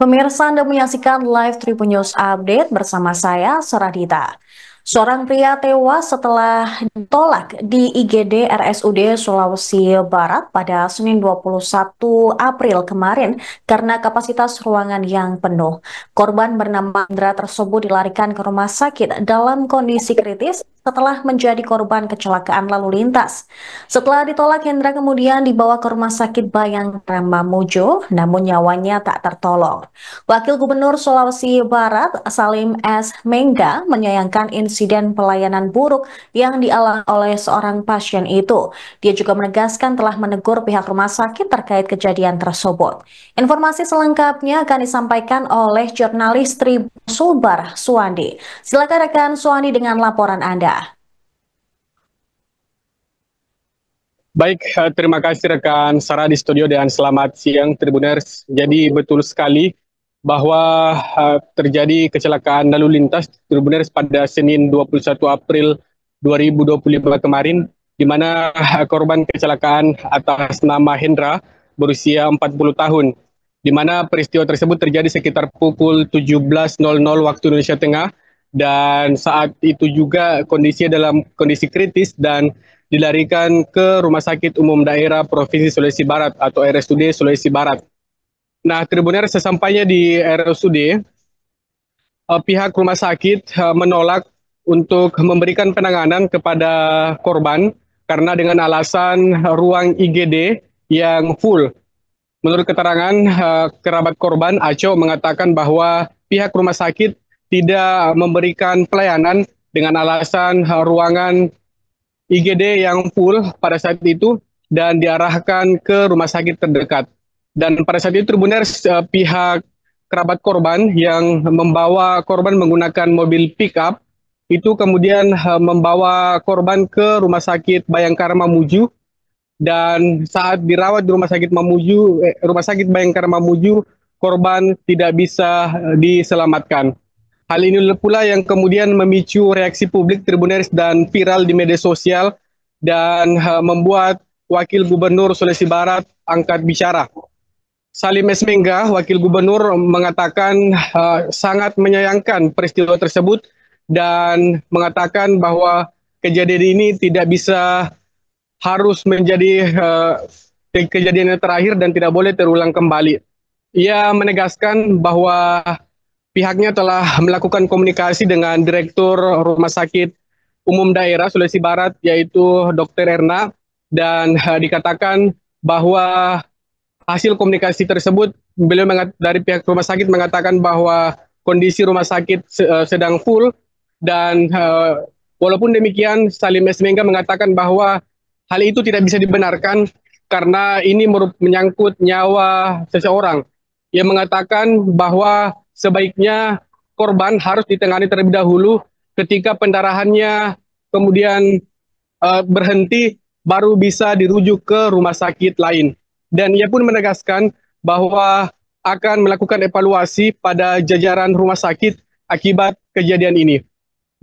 Pemirsa, Anda menyaksikan live Tribun News Update bersama saya, Saradita. Seorang pria tewas setelah ditolak di IGD RSUD Sulawesi Barat pada Senin 21 April kemarin karena kapasitas ruangan yang penuh. Korban bernama Indra tersebut dilarikan ke rumah sakit dalam kondisi kritis setelah menjadi korban kecelakaan lalu lintas. Setelah ditolak, Hendra kemudian dibawa ke Rumah Sakit Bayangkara Mamuju, namun nyawanya tak tertolong. Wakil Gubernur Sulawesi Barat, Salim S. Mengga, menyayangkan insiden pelayanan buruk yang dialami oleh seorang pasien itu. Dia juga menegaskan telah menegur pihak rumah sakit terkait kejadian tersebut. Informasi selengkapnya akan disampaikan oleh jurnalis Tribun Sulbar Suwandi. Silakan rekan Suwandi dengan laporan Anda. Baik, terima kasih rekan Sarah di studio dan selamat siang Tribuners. Jadi betul sekali bahwa terjadi kecelakaan lalu lintas Tribuners pada Senin 21 April 2025 kemarin, di mana korban kecelakaan atas nama Hendra berusia 40 tahun, di mana peristiwa tersebut terjadi sekitar pukul 17.00 waktu Indonesia Tengah, dan saat itu juga kondisinya dalam kondisi kritis dan dilarikan ke Rumah Sakit Umum Daerah Provinsi Sulawesi Barat atau RSUD Sulawesi Barat. Nah, Tribuner, sesampainya di RSUD, pihak rumah sakit menolak untuk memberikan penanganan kepada korban karena dengan alasan ruang IGD yang full. Menurut keterangan kerabat korban, Aco mengatakan bahwa pihak rumah sakit tidak memberikan pelayanan dengan alasan ruangan IGD yang full pada saat itu dan diarahkan ke rumah sakit terdekat. Dan pada saat itu Tribuners, pihak kerabat korban yang membawa korban menggunakan mobil pick-up itu kemudian membawa korban ke rumah sakit Bayangkara Mamuju, dan saat dirawat di rumah sakit Bayangkara Mamuju, korban tidak bisa diselamatkan. Hal ini pula yang kemudian memicu reaksi publik Tribuners dan viral di media sosial dan membuat Wakil Gubernur Sulawesi Barat angkat bicara. Salim S. Mengga, Wakil Gubernur, mengatakan sangat menyayangkan peristiwa tersebut dan mengatakan bahwa kejadian ini tidak bisa harus menjadi kejadian yang terakhir dan tidak boleh terulang kembali. Ia menegaskan bahwa pihaknya telah melakukan komunikasi dengan Direktur Rumah Sakit Umum Daerah Sulawesi Barat, yaitu Dr. Erna, dan dikatakan bahwa hasil komunikasi tersebut, beliau dari pihak rumah sakit mengatakan bahwa kondisi rumah sakit sedang full, dan walaupun demikian Salim S. Mengga mengatakan bahwa hal itu tidak bisa dibenarkan karena ini menyangkut nyawa seseorang. Ia mengatakan bahwa sebaiknya korban harus ditangani terlebih dahulu, ketika pendarahannya kemudian berhenti baru bisa dirujuk ke rumah sakit lain. Dan ia pun menegaskan bahwa akan melakukan evaluasi pada jajaran rumah sakit akibat kejadian ini.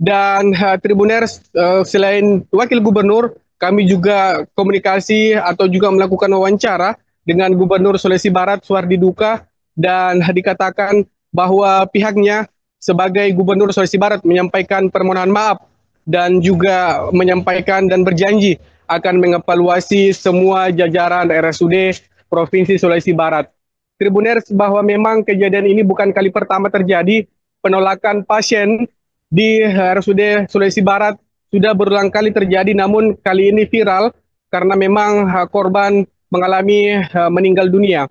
Dan Tribuners, selain Wakil Gubernur, kami juga komunikasi atau juga melakukan wawancara dengan Gubernur Sulawesi Barat Suhardi Duka, dan dikatakan bahwa pihaknya sebagai Gubernur Sulawesi Barat menyampaikan permohonan maaf dan juga menyampaikan dan berjanji akan mengevaluasi semua jajaran RSUD Provinsi Sulawesi Barat. Tribuners, bahwa memang kejadian ini bukan kali pertama terjadi. Penolakan pasien di RSUD Sulawesi Barat sudah berulang kali terjadi, namun kali ini viral karena memang korban mengalami meninggal dunia.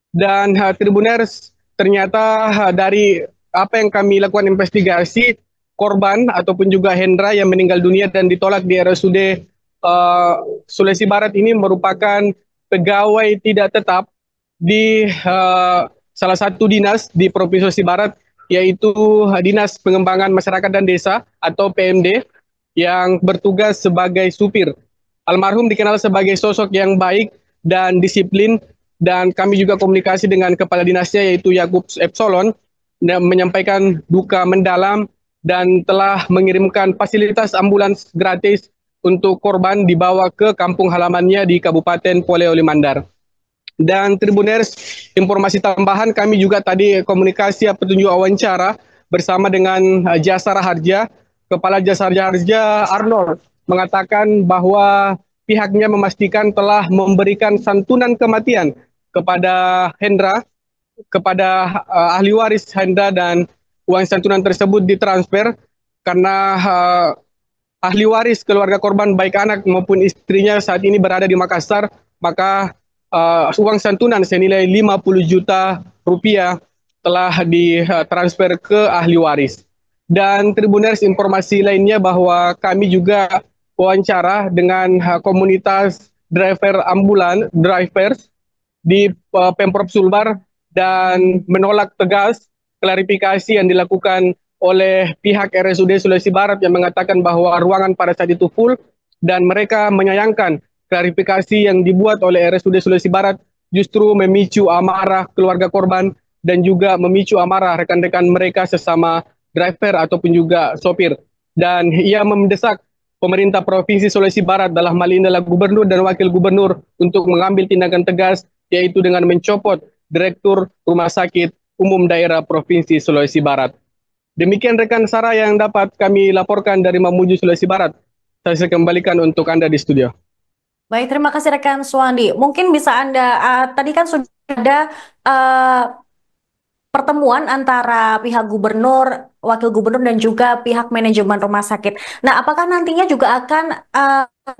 Dan Tribuners, ternyata dari apa yang kami lakukan investigasi, korban ataupun juga Hendra yang meninggal dunia dan ditolak di RSUD Sulawesi Barat ini merupakan pegawai tidak tetap di salah satu dinas di Provinsi Sulawesi Barat, yaitu Dinas Pengembangan Masyarakat dan Desa atau PMD, yang bertugas sebagai supir. Almarhum dikenal sebagai sosok yang baik dan disiplin, dan kami juga komunikasi dengan kepala dinasnya yaitu Yakub Epsolon, menyampaikan duka mendalam dan telah mengirimkan fasilitas ambulans gratis untuk korban dibawa ke kampung halamannya di Kabupaten Polewali Mandar. Dan Tribuners, informasi tambahan kami juga tadi komunikasi petunjuk wawancara bersama dengan Jasara Harja. Kepala Jasara Harja Arnold mengatakan bahwa pihaknya memastikan telah memberikan santunan kematian kepada Hendra, kepada ahli waris Hendra, dan uang santunan tersebut ditransfer karena ahli waris keluarga korban baik anak maupun istrinya saat ini berada di Makassar, maka uang santunan senilai 50 juta rupiah telah ditransfer ke ahli waris. Dan Tribuners, informasi lainnya bahwa kami juga wawancara dengan komunitas driver ambulan, drivers di Pemprov Sulbar, dan menolak tegas klarifikasi yang dilakukan oleh pihak RSUD Sulawesi Barat yang mengatakan bahwa ruangan pada saat itu full, dan mereka menyayangkan klarifikasi yang dibuat oleh RSUD Sulawesi Barat justru memicu amarah keluarga korban dan juga memicu amarah rekan-rekan mereka sesama driver ataupun juga sopir. Dan ia mendesak pemerintah Provinsi Sulawesi Barat, dalam hal ini adalah gubernur dan wakil gubernur, untuk mengambil tindakan tegas, yaitu dengan mencopot Direktur Rumah Sakit Umum Daerah Provinsi Sulawesi Barat. Demikian rekan Sarah yang dapat kami laporkan dari Mamuju, Sulawesi Barat. Saya kembalikan untuk Anda di studio. Baik, terima kasih rekan Suwandi. Mungkin bisa Anda, tadi kan sudah ada pertemuan antara pihak gubernur, wakil gubernur, dan juga pihak manajemen rumah sakit. Nah, apakah nantinya juga akan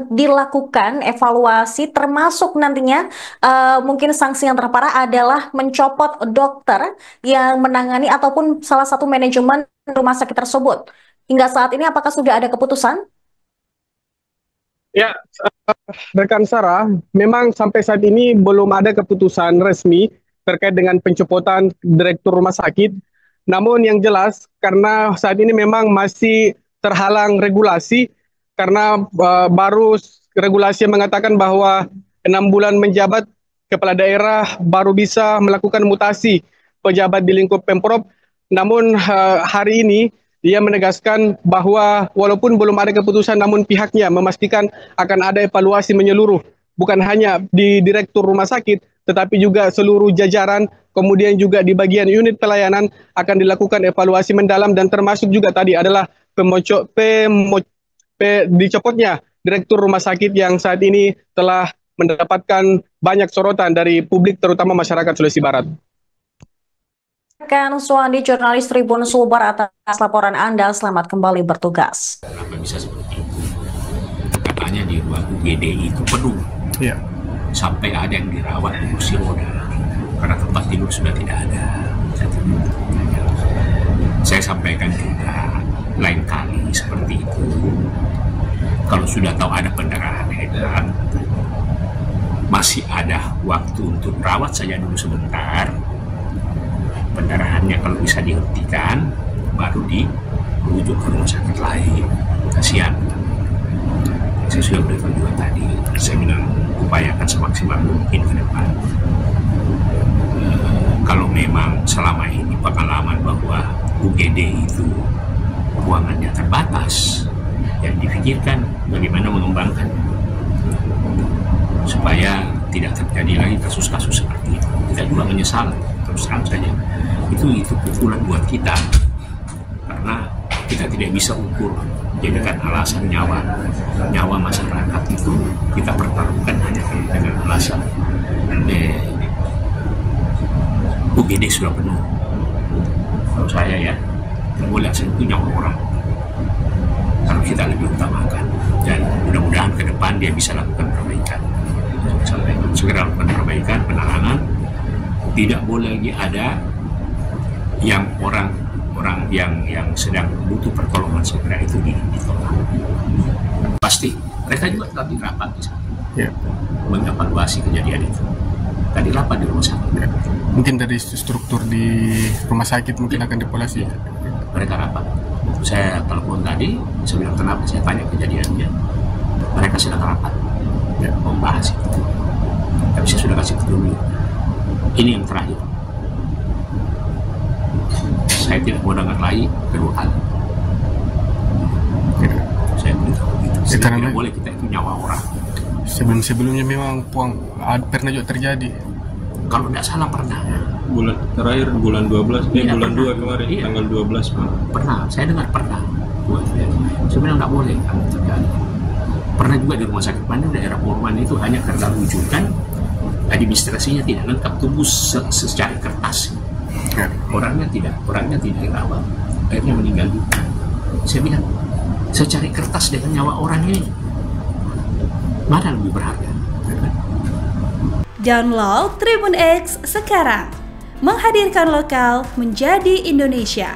dilakukan evaluasi, termasuk nantinya mungkin sanksi yang terparah adalah mencopot dokter yang menangani ataupun salah satu manajemen rumah sakit tersebut? Hingga saat ini apakah sudah ada keputusan? Ya, rekan Sarah, memang sampai saat ini belum ada keputusan resmi terkait dengan pencopotan direktur rumah sakit. Namun yang jelas, karena saat ini memang masih terhalang regulasi, karena baru regulasi yang mengatakan bahwa 6 bulan menjabat kepala daerah baru bisa melakukan mutasi pejabat di lingkup Pemprov. Namun hari ini dia menegaskan bahwa walaupun belum ada keputusan, namun pihaknya memastikan akan ada evaluasi menyeluruh, bukan hanya di direktur rumah sakit, tetapi juga seluruh jajaran, kemudian juga di bagian unit pelayanan akan dilakukan evaluasi mendalam, dan termasuk juga tadi adalah dicopotnya direktur rumah sakit yang saat ini telah mendapatkan banyak sorotan dari publik, terutama masyarakat Sulawesi Barat. Rekan Suwandi, jurnalis Tribun Sulbar, atas laporan Anda. Selamat kembali bertugas. Kenapa bisa seperti itu? Katanya di ruang UGD itu penuh. Ya. Sampai ada yang dirawat di kursi roda karena tempat tidur sudah tidak ada. Saya sampaikan juga lain kali seperti itu. Kalau sudah tahu ada pendarahan hebat, masih ada waktu untuk rawat saja dulu sebentar. Pendarahannya kalau bisa dihentikan, baru dirujuk ke rumah sakit lain. Kasihan. Saya sudah beritahu juga tadi, saya bilang upayakan semaksimal mungkin ke depan. Kalau memang selama ini pengalaman bahwa UGD itu ruangannya terbatas, yang dipikirkan bagaimana mengembangkan supaya tidak terjadi lagi kasus-kasus seperti itu. Kita juga menyesal, terus terang saja. Itu pukulan buat kita, karena kita tidak bisa ukur jadikan alasan nyawa masyarakat itu kita pertaruhkan hanya dengan alasan UGD sudah penuh. Kalau saya ya, boleh asal itu nyawa orang. Kalau kita lebih utamakan, dan mudah-mudahan ke depan dia bisa lakukan perbaikan. Segera lakukan perbaikan, penanganan. Tidak boleh lagi ada yang orang yang sedang butuh pertolongan segera itu ditolak. Pasti mereka juga tadi rapat di sana, mengevaluasi kejadian itu. Tadi rapat di rumah sakit. Mungkin dari struktur di rumah sakit mungkin akan dievaluasi. Mereka rapat. Saya telepon tadi, saya bilang kenapa, saya tanya kejadiannya. Mereka sedang rapat membahas itu. Tapi saya sudah kasih petunjuk. Ini yang terakhir. Saya tidak mau dengar lagi kedua kali. Saya beritahu begitu. Tidak boleh kita itu nyawa orang. Sebelumnya memang pernah juga terjadi Kalau tidak salah pernah. Bulan terakhir bulan 12, Iya, bulan pernah. 2 kemarin, Iya. tanggal 12 Pak. Pernah, saya dengar pernah. Sebenarnya nggak boleh kalau terjadi. Pernah juga di rumah sakit Bandung daerah Purman itu hanya karena rujukan administrasinya tidak lengkap, tumbuh secara kertas. Orangnya tidak dirawat, akhirnya meninggal juga. Saya bilang, secari kertas dengan nyawa orang ini, mana lebih berharga? Download Tribun X sekarang, menghadirkan lokal menjadi Indonesia.